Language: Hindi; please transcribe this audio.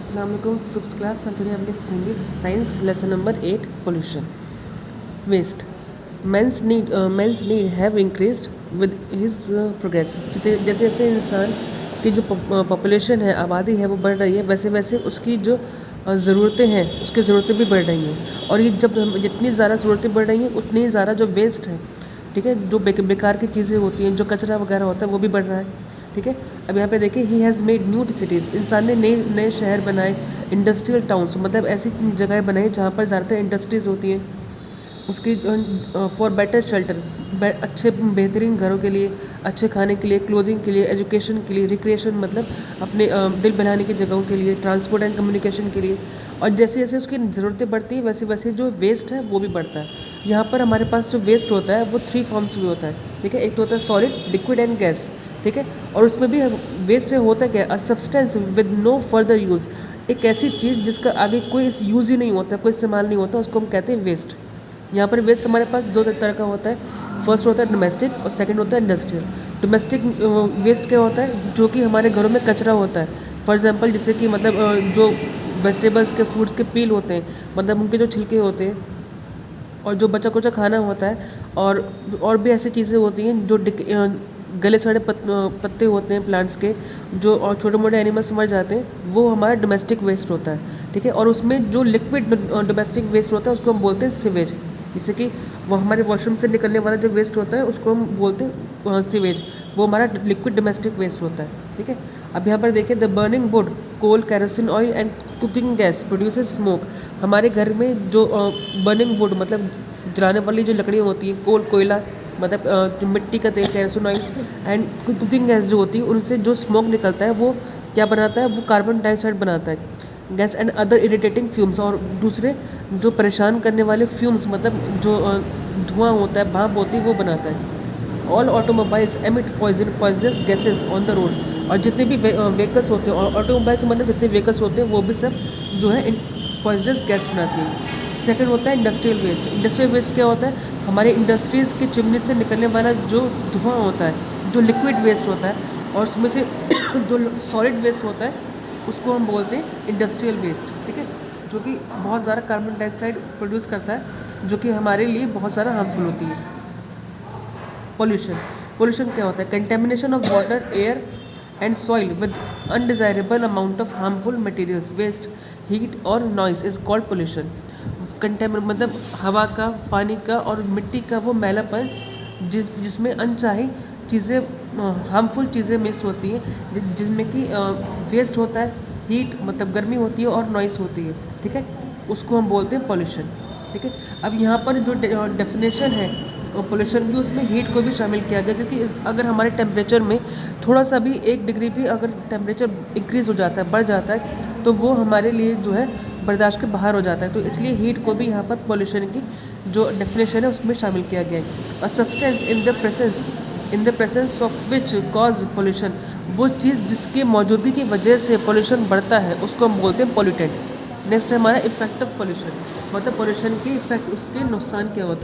अस्सलाम वालेकुम फिफ्थ क्लास में टुडे हम explaining science lesson number 8 pollution waste men's need have increased with his progress। जैसे जैसे जैसे इंसान की जो पॉपुलेशन है, आबादी है, वो बढ़ रही है, वैसे वैसे उसकी जो ज़रूरतें हैं, उसकी ज़रूरतें भी बढ़ रही हैं। और ये जब जितनी ज़्यादा ज़रूरतें बढ़ रही हैं उतनी ही ज़्यादा जो वेस्ट है, ठीक है, जो बेकार की चीज़ें होती हैं, जो कचरा वगैरह होता है, वो भी बढ़ रहा है, ठीक है। अब यहाँ पे देखिए, he has made new cities, इंसान ने नए नए शहर बनाए, इंडस्ट्रियल टाउन्स, मतलब ऐसी जगह बनाई जहाँ पर ज़्यादातर इंडस्ट्रीज़ होती हैं, उसकी फॉर बेटर शेल्टर, अच्छे बेहतरीन घरों के लिए, अच्छे खाने के लिए, क्लोथिंग के लिए, एजुकेशन के लिए, रिक्रिएशन मतलब अपने दिल बनाने की जगहों के लिए, ट्रांसपोर्ट एंड कम्युनिकेशन के लिए। और जैसे जैसे उसकी ज़रूरतें बढ़ती हैं वैसे वैसे जो वेस्ट है वो भी बढ़ता है। यहाँ पर हमारे पास जो वेस्ट होता है वो 3 फॉर्म्स में होता है, ठीक है। एक तो होता है सॉलिड, लिक्विड एंड गैस, ठीक है। और उसमें भी वेस्ट होता क्या है, a substance with no further use, एक ऐसी चीज़ जिसका आगे कोई यूज़ ही नहीं होता, कोई इस्तेमाल नहीं होता, उसको हम कहते हैं वेस्ट। यहाँ पर वेस्ट हमारे पास 2 तरह का होता है। फर्स्ट होता है डोमेस्टिक और सेकंड होता है इंडस्ट्रियल। डोमेस्टिक वेस्ट क्या होता है, जो कि हमारे घरों में कचरा होता है। फॉर एग्जांपल जैसे कि मतलब जो वेजिटेबल्स के, फ्रूट्स के पील होते हैं, मतलब उनके जो छिलके होते हैं, और जो बचा कुचा खाना होता है, और भी ऐसी चीज़ें होती हैं जो गले सड़े पत्ते होते हैं प्लांट्स के, जो और छोटे मोटे एनिमल्स मर जाते हैं, वो हमारा डोमेस्टिक वेस्ट होता है, ठीक है। और उसमें जो लिक्विड डोमेस्टिक वेस्ट होता है उसको हम बोलते हैं सीवेज। जैसे कि वो हमारे वॉशरूम से निकलने वाला जो वेस्ट होता है उसको हम बोलते हैं सीवेज, वो हमारा लिक्विड डोमेस्टिक वेस्ट होता है, ठीक है। अब यहाँ पर देखिए, the burning wood, coal, kerosene oil and cooking gas produces smoke. हमारे घर में जो बर्निंग वुड मतलब जलाने वाली जो लकड़ियाँ होती हैं, कोल कोयला मतलब जो मिट्टी का तेल, kerosene oil and cooking gas जो होती है, उनसे जो स्मोक निकलता है वो क्या बनाता है, वो कार्बन डाइऑक्साइड बनाता है, gas and other irritating fumes. और दूसरे जो परेशान करने वाले फ्यूम्स मतलब जो धुआं होता है, भाप होती है, वो बनाता है। All automobiles emit poisonous gases on the road. और जितने भी व्हीकल्स होते हैं, और ऑटोमोबाइल्स मतलब जितने व्हीकल्स होते हैं वो भी सब जो है पॉइजनस गैस बनाती है। सेकंड होता है इंडस्ट्रियल वेस्ट। इंडस्ट्रियल वेस्ट क्या होता है, हमारे इंडस्ट्रीज़ के चिमनी से निकलने वाला जो धुआं होता है, जो लिक्विड वेस्ट होता है, और उसमें से जो सॉलिड वेस्ट होता है उसको हम बोलते हैं इंडस्ट्रियल वेस्ट, ठीक है, जो कि बहुत ज़्यादा कार्बन डाइऑक्साइड प्रोड्यूस करता है, जो कि हमारे लिए बहुत ज़्यादा हार्मफुल होती है। पोल्यूशन क्या होता है, contamination of water, air and soil with undesirable amount of harmful materials, waste, heat और नॉइस इज कॉल्ड पोल्यूशन। मतलब हवा का, पानी का और मिट्टी का वो मैलापन जिसमें अनचाही चीज़ें, हार्मफुल चीज़ें मिक्स होती हैं, जिसमें कि वेस्ट होता है, हीट मतलब गर्मी होती है, और नॉइस होती है, ठीक है, उसको हम बोलते हैं पोल्यूशन, ठीक है। अब यहाँ पर जो डेफिनेशन है पोल्यूशन की, उसमें हीट को भी शामिल किया गया, क्योंकि अगर हमारे टेम्परेचर में थोड़ा सा भी 1 डिग्री भी अगर टेम्परेचर इंक्रीज़ हो जाता है, बढ़ जाता है, तो वो हमारे लिए जो है बर्दाश्त के बाहर हो जाता है। तो इसलिए हीट को भी यहाँ पर पोल्यूशन की जो डेफिनेशन है उसमें शामिल किया गया है। A substance in the presence of which cause pollution, वो चीज़ जिसकी मौजूदगी की वजह से पोल्यूशन बढ़ता है उसको हम बोलते हैं पोल्यूटेंट। नेक्स्ट है हमारा इफेक्ट ऑफ पोल्यूशन, मतलब पोल्यूशन के इफेक्ट, उसके नुकसान क्या होते हैं।